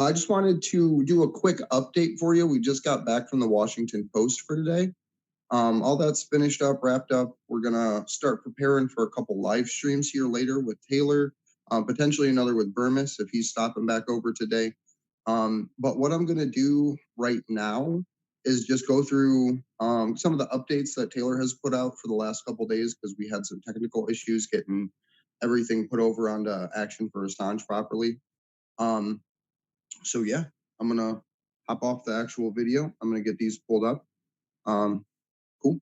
I just wanted to do a quick update for you. We just got back from the Washington Post for today. All that's finished up, wrapped up. We're gonna start preparing for a couple live streams here later with Taylor, potentially another with Burmis if he's stopping back over today. But what I'm gonna do right now is just go through some of the updates that Taylor has put out for the last couple days, because we had some technical issues getting everything put over onto Action for Assange properly. So yeah, I'm gonna hop off the actual video. I'm gonna get these pulled up. Cool.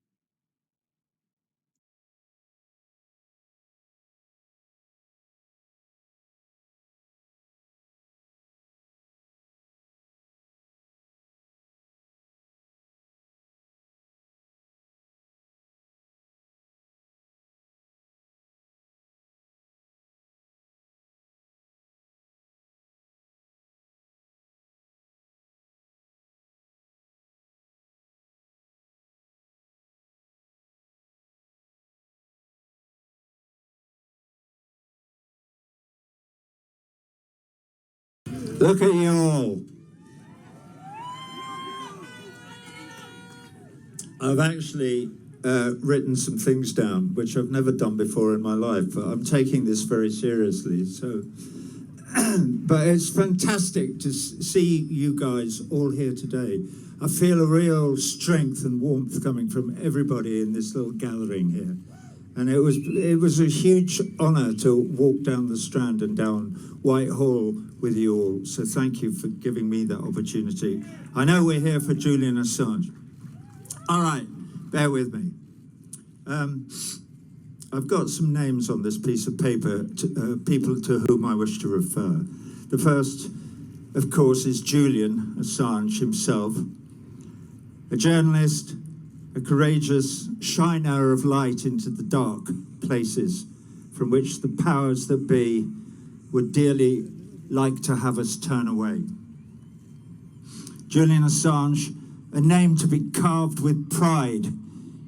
Look at you all. I've actually written some things down, which I've never done before in my life, but I'm taking this very seriously. So, but it's fantastic to see you guys all here today. I feel a real strength and warmth coming from everybody in this little gathering here. And it was a huge honour to walk down the Strand and down Whitehall with you all. So thank you for giving me that opportunity. I know we're here for Julian Assange. All right, bear with me. I've got some names on this piece of paper, people to whom I wish to refer. The first, of course, is Julian Assange himself, a journalist, a courageous shiner of light into the dark places from which the powers that be would dearly like to have us turn away. Julian Assange, a name to be carved with pride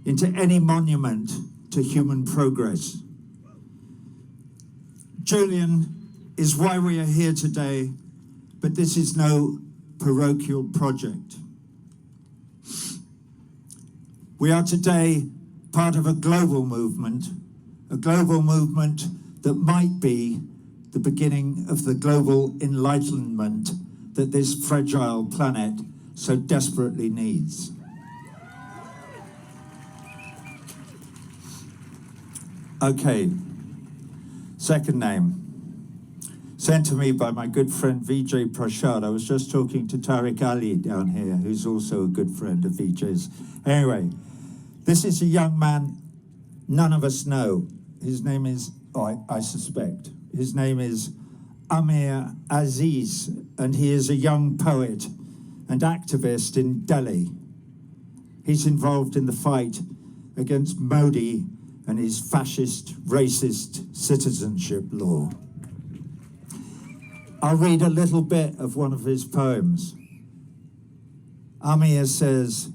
into any monument to human progress. Julian is why we are here today, but this is no parochial project. We are today part of a global movement that might be the beginning of the global enlightenment that this fragile planet so desperately needs. Okay, second name, sent to me by my good friend Vijay Prashad. I was just talking to Tariq Ali down here, who's also a good friend of Vijay's. Anyway, this is a young man none of us know. His name is, I suspect, his name is Amir Aziz, and he is a young poet and activist in Delhi. He's involved in the fight against Modi and his fascist, racist citizenship law. I'll read a little bit of one of his poems. Amir says,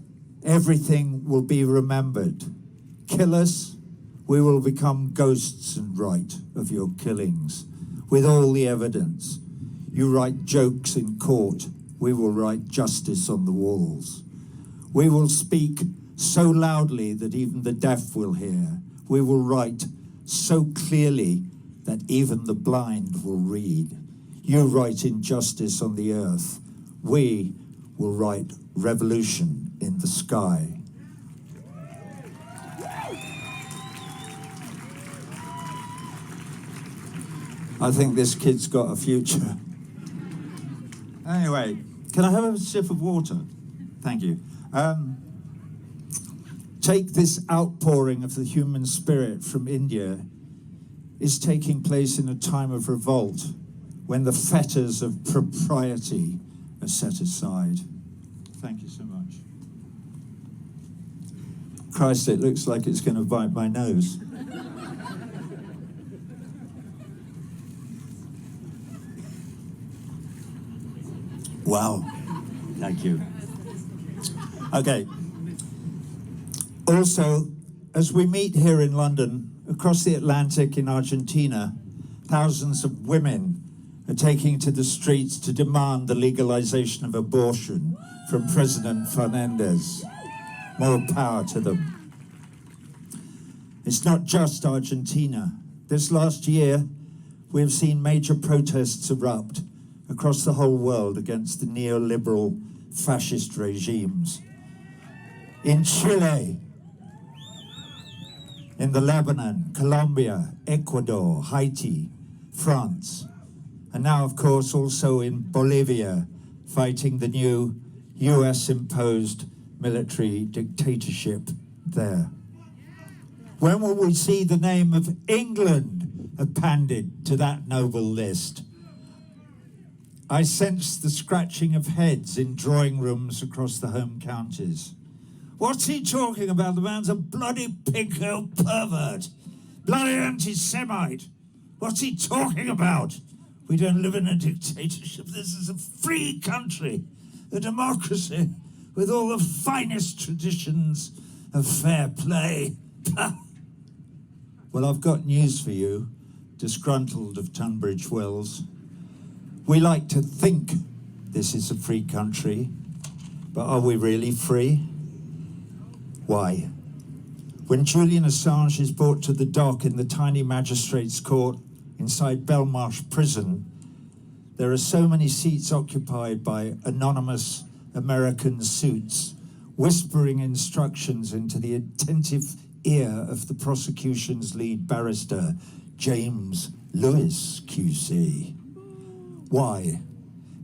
"Everything will be remembered. Kill us, we will become ghosts and write of your killings with all the evidence. You write jokes in court, we will write justice on the walls. We will speak so loudly that even the deaf will hear. We will write so clearly that even the blind will read. You write injustice on the earth. We will write revolution in the sky." I think this kid's got a future. Anyway, can I have a sip of water? Thank you. Take this outpouring of the human spirit from India is taking place in a time of revolt when the fetters of propriety are set aside. Thank you so much. Christ, it looks like it's going to bite my nose. Wow, thank you. Okay. Also, as we meet here in London, across the Atlantic in Argentina, thousands of women are taking to the streets to demand the legalization of abortion from President Fernandez. More power to them. It's not just Argentina. This last year, we have seen major protests erupt across the whole world against the neoliberal fascist regimes. In Chile, in the Lebanon, Colombia, Ecuador, Haiti, France, and now, of course, also in Bolivia, fighting the new US-imposed military dictatorship there. When will we see the name of England appended to that noble list? I sense the scratching of heads in drawing rooms across the home counties. What's he talking about? The man's a bloody pinko pervert, bloody anti-Semite. What's he talking about? We don't live in a dictatorship. This is a free country, a democracy with all the finest traditions of fair play. Well, I've got news for you, disgruntled of Tunbridge Wells. We like to think this is a free country, but are we really free? Why? When Julian Assange is brought to the dock in the tiny magistrate's court inside Belmarsh prison, there are so many seats occupied by anonymous American suits, whispering instructions into the attentive ear of the prosecution's lead barrister, James Lewis, QC. Why?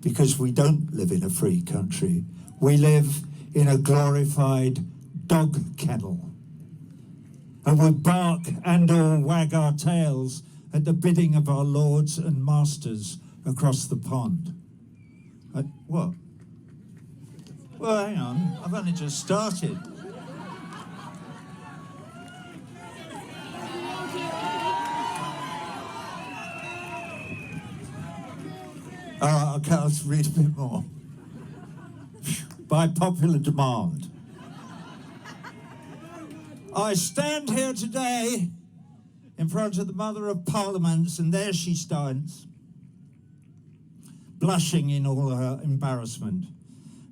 Because we don't live in a free country. We live in a glorified dog kennel. And we bark and or wag our tails at the bidding of our lords and masters across the pond. What? Well, hang on, I've only just started. Okay, I'll read a bit more. By popular demand. I stand here today in front of the Mother of Parliaments, and there she stands, blushing in all her embarrassment.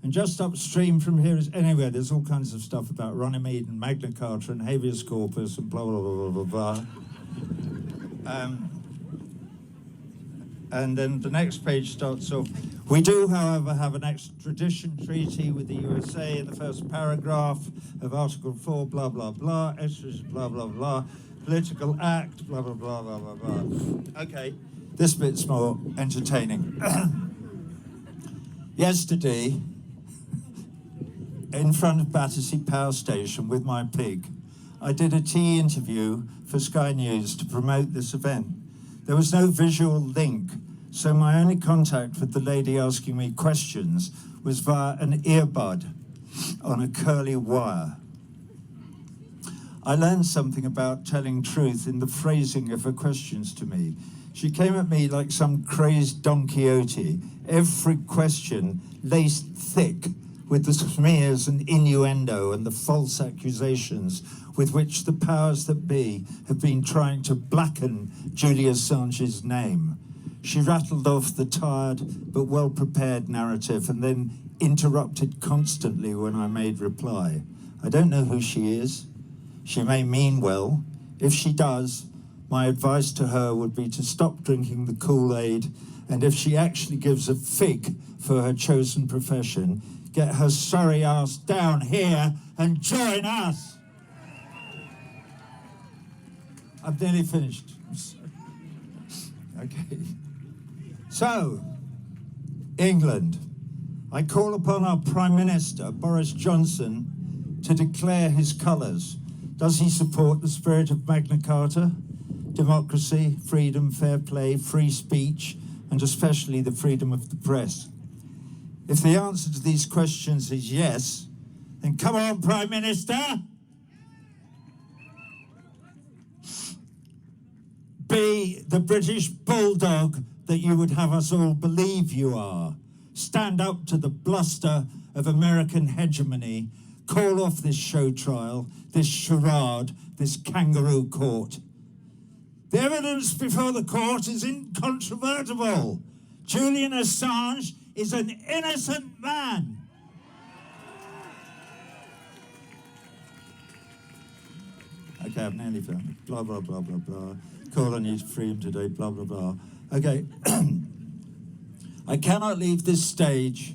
And just upstream from here is, anyway, there's all kinds of stuff about Runnymede and Magna Carta and habeas corpus and blah, blah, blah, blah, blah, blah. And then the next page starts off. We do, however, have an extradition treaty with the USA in the first paragraph of Article 4, blah, blah, blah, extradition, blah, blah, blah, political act, blah, blah, blah, blah, blah, blah. Okay, this bit's more entertaining. Yesterday, in front of Battersea Power Station with my pig, I did a tea interview for Sky News to promote this event. There was no visual link, so my only contact with the lady asking me questions was via an earbud on a curly wire. I learned something about telling truth in the phrasing of her questions to me. She came at me like some crazed Don Quixote, every question laced thick with the smears and innuendo and the false accusations with which the powers that be have been trying to blacken Julian Assange's name. She rattled off the tired but well-prepared narrative and then interrupted constantly when I made reply. I don't know who she is. She may mean well. If she does, my advice to her would be to stop drinking the Kool-Aid, and if she actually gives a fig for her chosen profession, get her sorry ass down here and join us. I've nearly finished. Okay. So, England. I call upon our Prime Minister, Boris Johnson, to declare his colours. Does he support the spirit of Magna Carta, democracy, freedom, fair play, free speech, and especially the freedom of the press? If the answer to these questions is yes, then come on, Prime Minister! Be the British bulldog that you would have us all believe you are. Stand up to the bluster of American hegemony. Call off this show trial, this charade, this kangaroo court. The evidence before the court is incontrovertible. Julian Assange is an innocent man. Okay, I've nearly done. Blah, blah, blah, blah, blah. Call on you to free him today, blah, blah, blah. Okay. I cannot leave this stage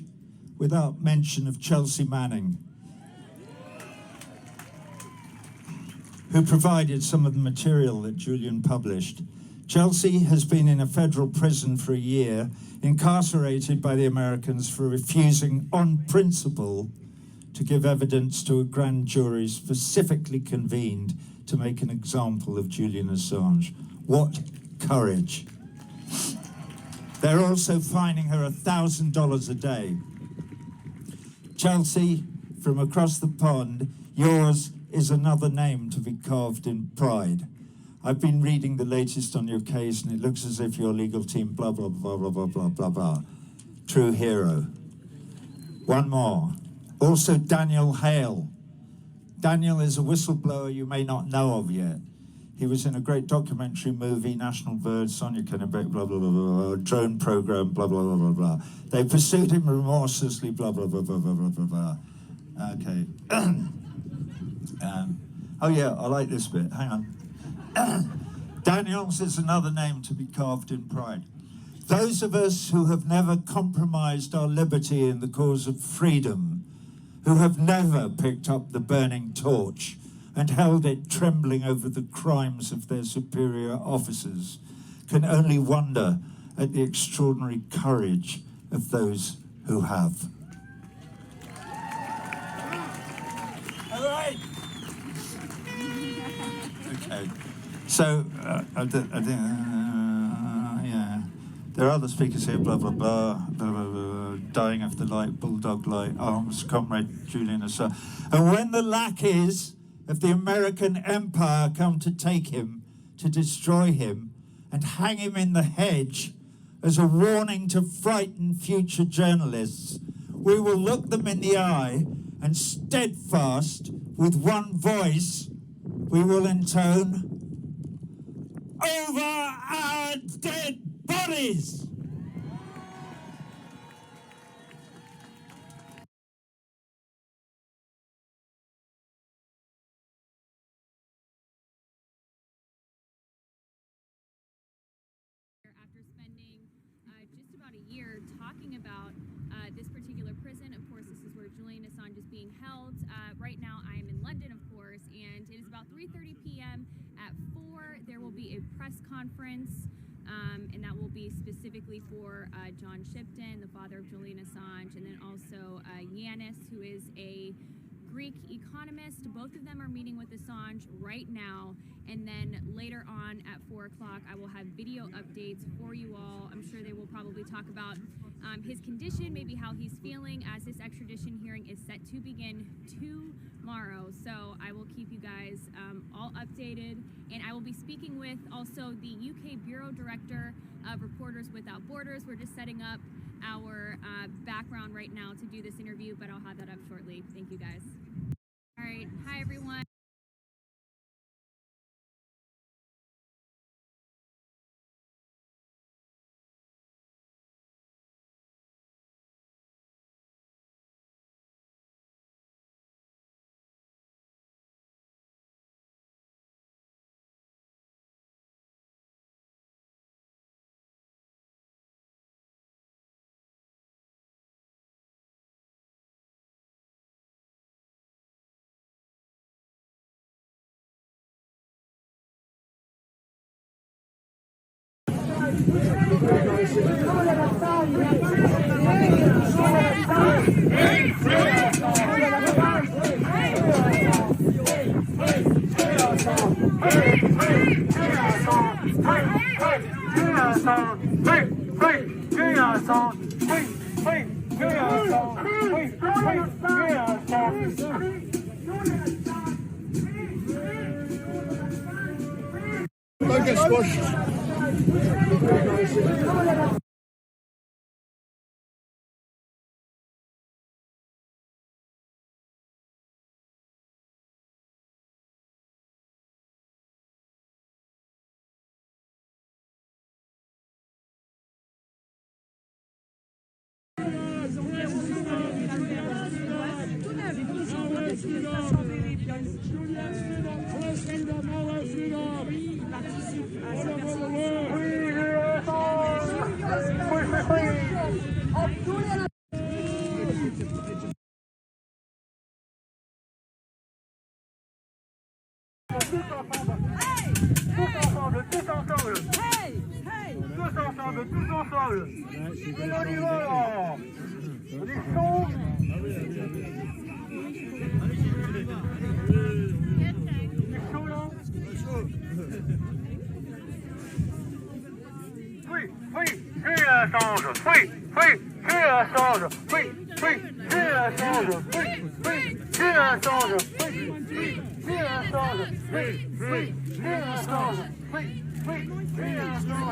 without mention of Chelsea Manning, who provided some of the material that Julian published. Chelsea has been in a federal prison for a year, incarcerated by the Americans for refusing on principle to give evidence to a grand jury specifically convened to make an example of Julian Assange. What courage. They're also fining her $1,000 a day. Chelsea, from across the pond, yours is another name to be carved in pride. I've been reading the latest on your case, and it looks as if your legal team, blah, blah, blah, blah, blah, blah, blah, blah. True hero. One more. Also, Daniel Hale. Daniel is a whistleblower you may not know of yet. He was in a great documentary movie, National Bird, Sonia Kennebec, blah, blah, blah, blah, blah, drone program, blah, blah, blah, blah, blah. They pursued him remorselessly, blah, blah, blah, blah, blah, blah, blah, blah. Okay. Oh yeah, I like this bit, hang on. Daniels is another name to be carved in pride. Those of us who have never compromised our liberty in the cause of freedom, who have never picked up the burning torch and held it trembling over the crimes of their superior officers, can only wonder at the extraordinary courage of those who have. All right. Okay. So, yeah. There are other speakers here, blah, blah, blah, blah, blah, blah, dying of the light, bulldog light, arms, comrade Julian Assange. And when the lackeys of the American empire come to take him, to destroy him, and hang him in the hedge as a warning to frighten future journalists, we will look them in the eye and steadfast, with one voice, we will intone, over our dead bodies! After spending just about a year talking about this particular prison. Of course, this is where Julian Assange is being held. Right now, I am in London, of course, and it is about 3:30 p.m. At 4, there will be a press conference, and that will be specifically for John Shipton, the father of Julian Assange, and then also Yanis, who is a Greek economist. Both of them are meeting with Assange right now, and then later on at 4 o'clock I will have video updates for you all. I'm sure they will probably talk about his condition, maybe how he's feeling, as this extradition hearing is set to begin tomorrow. So I will keep you guys all updated, and I will be speaking with also the UK Bureau Director of Reporters Without Borders. We're just setting up our background right now to do this interview, but I'll have that up shortly. Thank you guys. All right, hi everyone. Don't get squashed. Et on y va là. On est chaud. Free Assange! Free Assange! Free Assange! Free Assange! Free Assange! Free Assange! Free Assange!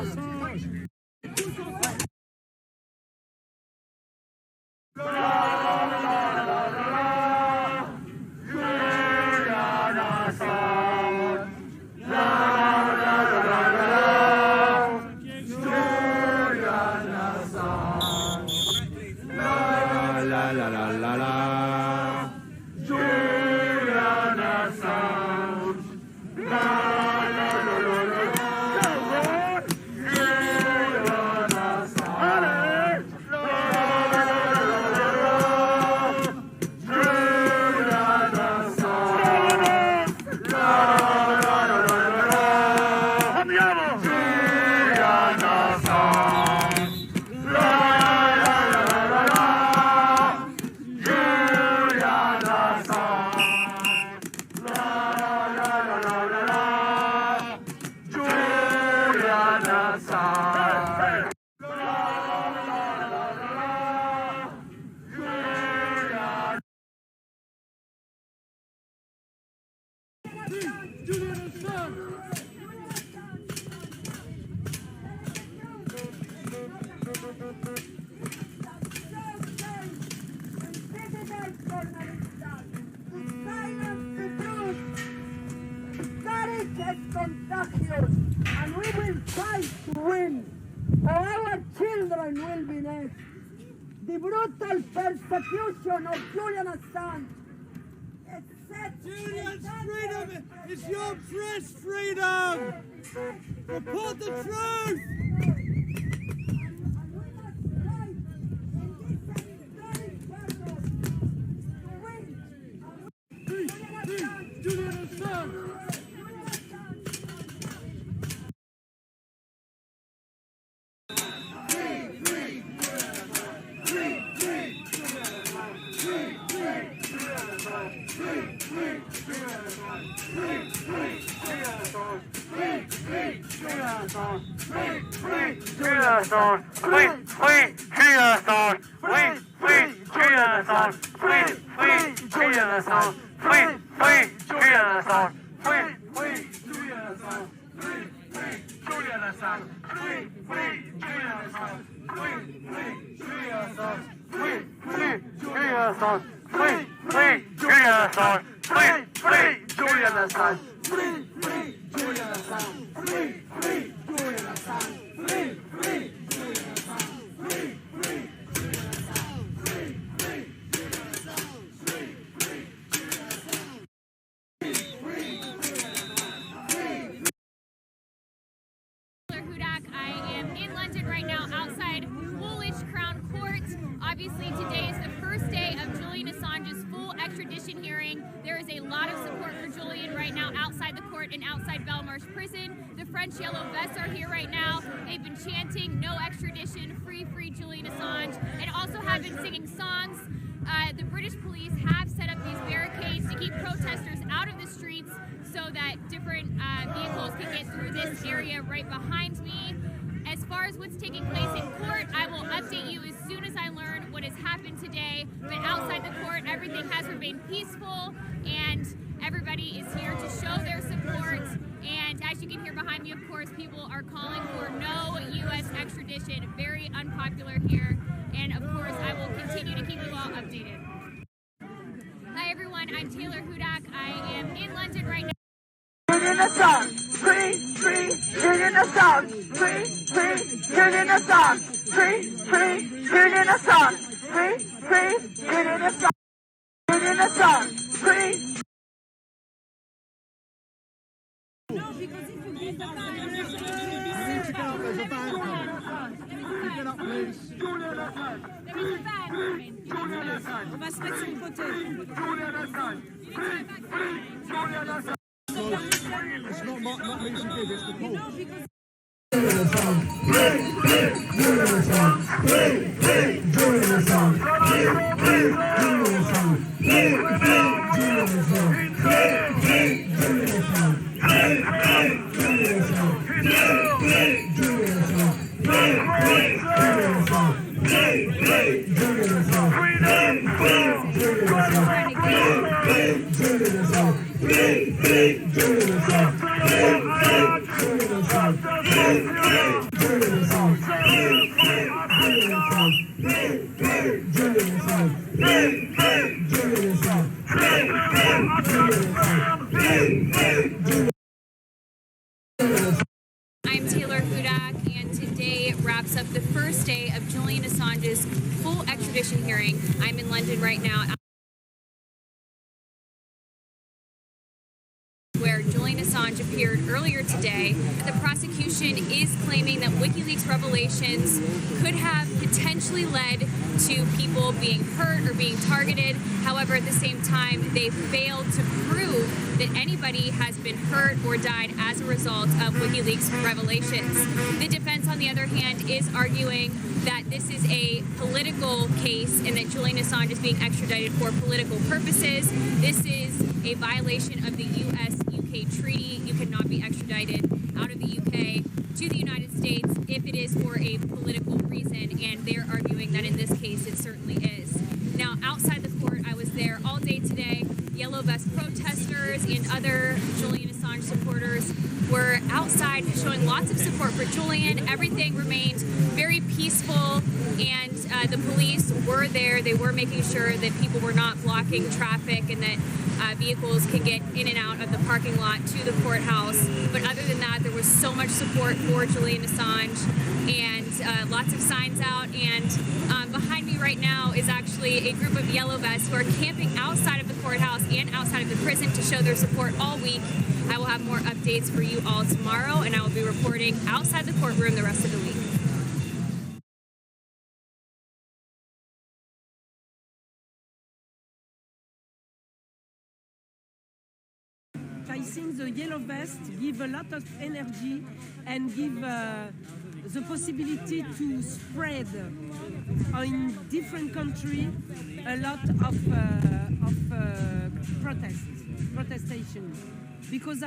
Julian Assange! Contagious, and we will fight to win, or our children will be next. The brutal persecution of Julian Assange. Julian's freedom is your press freedom! Report the truth! Julian Assange! Hudak. I am in London right now outside Woolwich Crown Court. Obviously today is the first day of Julian Assange's full extradition hearing. There is a lot of support for Julian right now outside the court and outside Belmarsh prison. The French Yellow Vests are here right now. They've been chanting no extradition, free, free Julian Assange, and also have been singing songs. The British police have set up these barricades to keep protesters out of the streets so that different vehicles can get through this area right behind me. As far as what's taking place in court, I will update you as soon as I learn what has happened today. But outside the court, everything has remained peaceful, and everybody is here to show their support. And as you can hear behind me, of course, people are calling for no U.S. extradition. Very unpopular here. And of course, I will continue to keep you all updated. Hi everyone, I'm Taylor Hudak. I am in London right now. Julian Assange, free, free, Julian Assange, free, free, Julian Assange, free, free, Julian Assange, free, free, Julian Assange, Julian Assange, free. Julian Assange. Julian Assange. On va se mettre sur le côté. Julian Assange. Julian Assange. It's not me she did, it's the Pope. I'm Taylor Hudak, and today wraps up the first day of Julian Assange's full extradition hearing. I'm in London right now, where Julian Assange appeared earlier today. The prosecution is claiming that WikiLeaks revelations could have potentially led to people being hurt or being targeted. However, at the same time, they failed to prove that anybody has been hurt or died as a result of WikiLeaks revelations. The defense, on the other hand, is arguing that this is a political case and that Julian Assange is being extradited for political purposes. This is a violation of the US-UK treaty. You cannot be extradited out of the UK to the United States if it is for a political reason, and they're arguing that in this case it certainly is. Now, outside the court, I was there all day today. Yellow vest protesters and other Julian Assange supporters were outside showing lots of support for Julian. Everything remained very peaceful, and the police were there. They were making sure that people were not blocking traffic and that vehicles could get in and out of the parking lot to the courthouse. But other than that, there was so much support for Julian Assange, and lots of signs out. And behind me right now is actually a group of yellow vests who are camping outside of the courthouse and outside of the prison to show their support all week. I will have more updates for you all tomorrow, and I will be reporting outside the courtroom the rest of the week. I think the yellow vest give a lot of energy and give the possibility to spread in different countries a lot of protestation. Because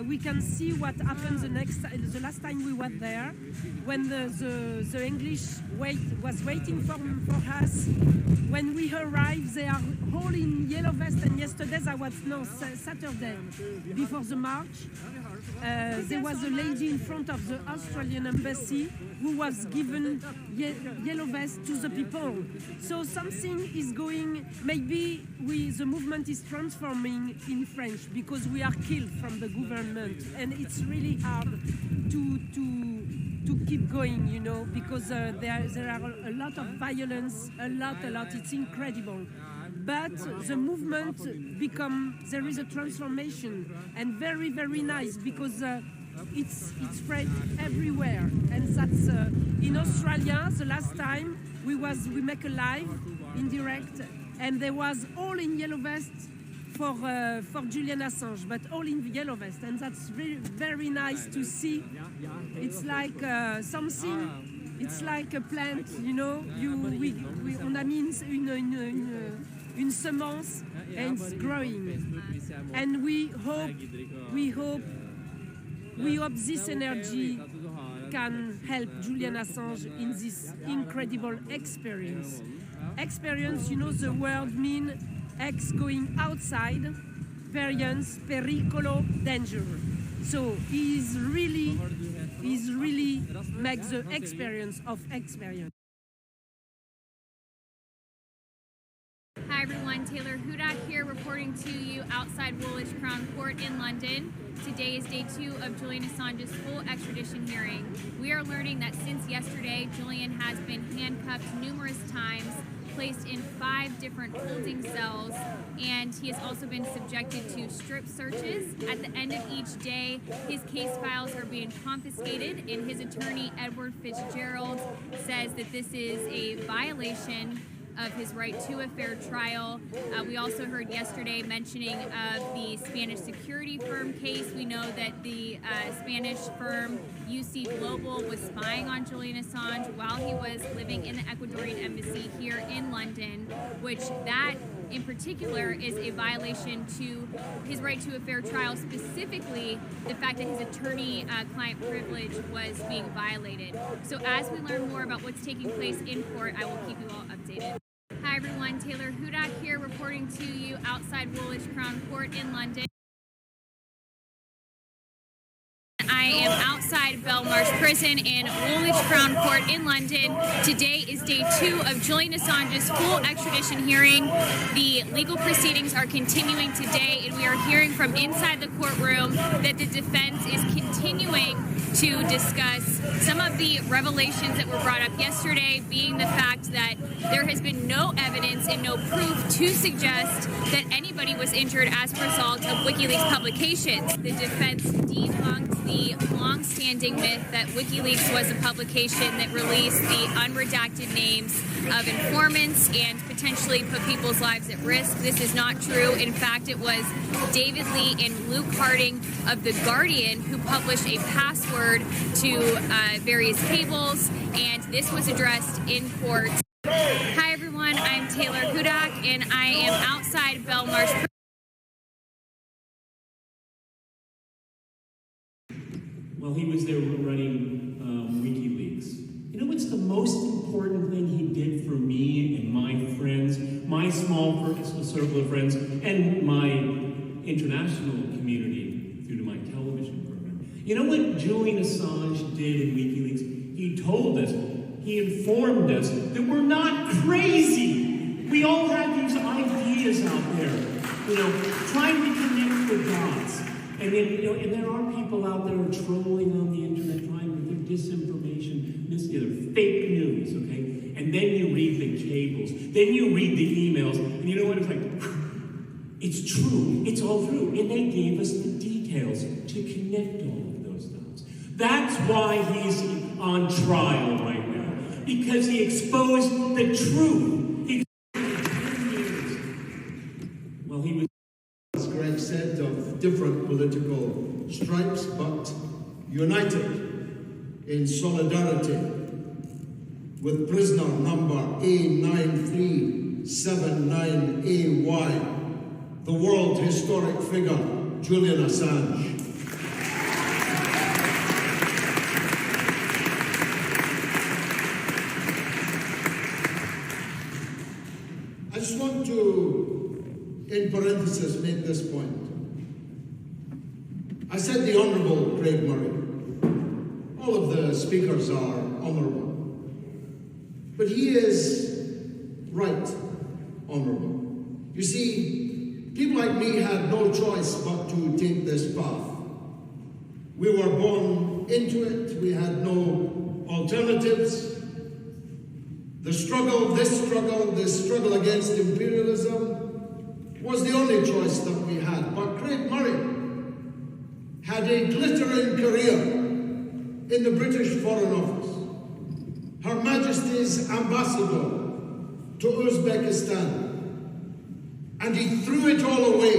we can see what happened the last time we were there, when the English was waiting for us. When we arrived, they are all in yellow vest, and yesterday Saturday, before the march, there was a lady in front of the Australian Embassy who was given yellow vest to the people. So something is going, maybe the movement is transforming in French, because we are killed from the government, and it's really hard to keep going, you know, because there are a lot of violence, a lot, it's incredible. But the movement there is a transformation, and very, very nice, because it's spread everywhere. And that's in Australia, the last time we make a live in direct, and there was all in yellow vest for Julian Assange, but all in yellow vest, and that's very, very nice to see. It's like something. It's like a plant, you know. On a mis une semence, and it's growing. And we hope this energy can help Julian Assange in this incredible experience. Experience, you know, the word mean X going outside, variance, pericolo, danger. So he's really makes the experience of experience. Hi everyone, Taylor Hudak here, reporting to you outside Woolwich Crown Court in London. Today is day 2 of Julian Assange's full extradition hearing. We are learning that since yesterday, Julian has been handcuffed numerous times, placed in 5 different holding cells, and he has also been subjected to strip searches. At the end of each day, his case files are being confiscated, and his attorney, Edward Fitzgerald, says that this is a violation of his right to a fair trial. We also heard yesterday mentioning of the Spanish security firm case. We know that the Spanish firm UC Global was spying on Julian Assange while he was living in the Ecuadorian Embassy here in London, which that in particular is a violation to his right to a fair trial, specifically the fact that his attorney-client privilege was being violated. So as we learn more about what's taking place in court, I will keep you all updated. Hi everyone, Taylor Hudak here reporting to you outside Woolwich Crown Court in London. I am outside Belmarsh Prison in Woolwich Crown Court in London. Today is day 2 of Julian Assange's full extradition hearing. The legal proceedings are continuing today, and we are hearing from inside the courtroom that the defense is continuing to discuss some of the revelations that were brought up yesterday, being the fact that there has been no evidence and no proof to suggest that anybody was injured as a result of WikiLeaks publications. The defense debunked the long-standing myth that WikiLeaks was a publication that released the unredacted names of informants and potentially put people's lives at risk. This is not true. In fact, it was David Lee and Luke Harding of The Guardian who published a password to various cables, and this was addressed in court. Hi everyone, I'm Taylor Hudak, and I am outside Belmarsh. While he was there running WikiLeaks. You know what's the most important thing he did for me and my friends, my small circle of friends, and my international community through to my television program? You know what Julian Assange did in WikiLeaks? He told us, he informed us that we're not crazy. We all have these ideas out there, you know, trying to connect the dots. And then, you know, and there are people out there trolling on the internet, trying to give disinformation, fake news, okay? And then you read the cables, then you read the emails, and you know what? It's like, it's true, it's all true. And they gave us the details to connect all of those dots. That's why he's on trial right now, because he exposed the truth. Well, he was great set of different political stripes, but united in solidarity with prisoner number A9379AY, the world historic figure, Julian Assange. I just want to, in parenthesis, make this point. I said the Honourable Craig Murray. All of the speakers are honourable. But he is right honourable. You see, people like me had no choice but to take this path. We were born into it. We had no alternatives. The struggle against imperialism was the only choice that we had. But Craig Murray had a glittering career in the British Foreign Office, Her Majesty's ambassador to Uzbekistan, and he threw it all away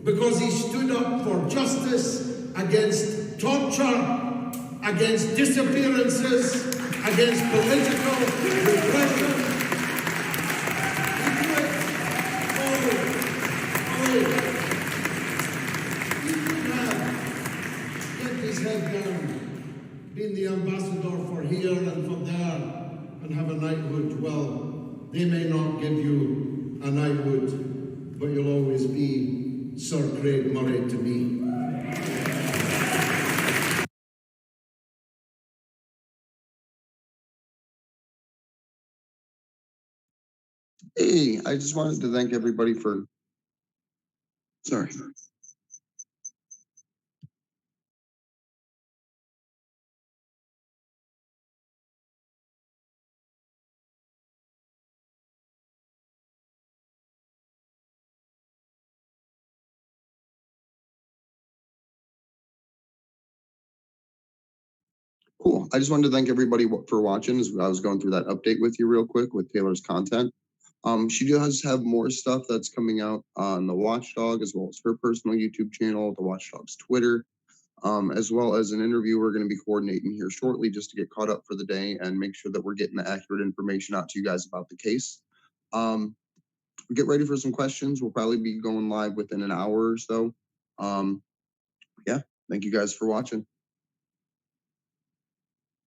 because he stood up for justice against torture, against disappearances, against political repression. Being the ambassador for here and for there and have a knighthood, well, they may not give you a knighthood, but you'll always be Sir Craig Murray to me. Hey, I just wanted to thank everybody for, sorry. Cool. I just wanted to thank everybody for watching as I was going through that update with you real quick with Taylor's content. She does have more stuff that's coming out on the Watchdog, as well as her personal YouTube channel, the Watchdog's Twitter, as well as an interview we're going to be coordinating here shortly just to get caught up for the day and make sure that we're getting the accurate information out to you guys about the case. Get ready for some questions. We'll probably be going live within an hour or so. Yeah, thank you guys for watching.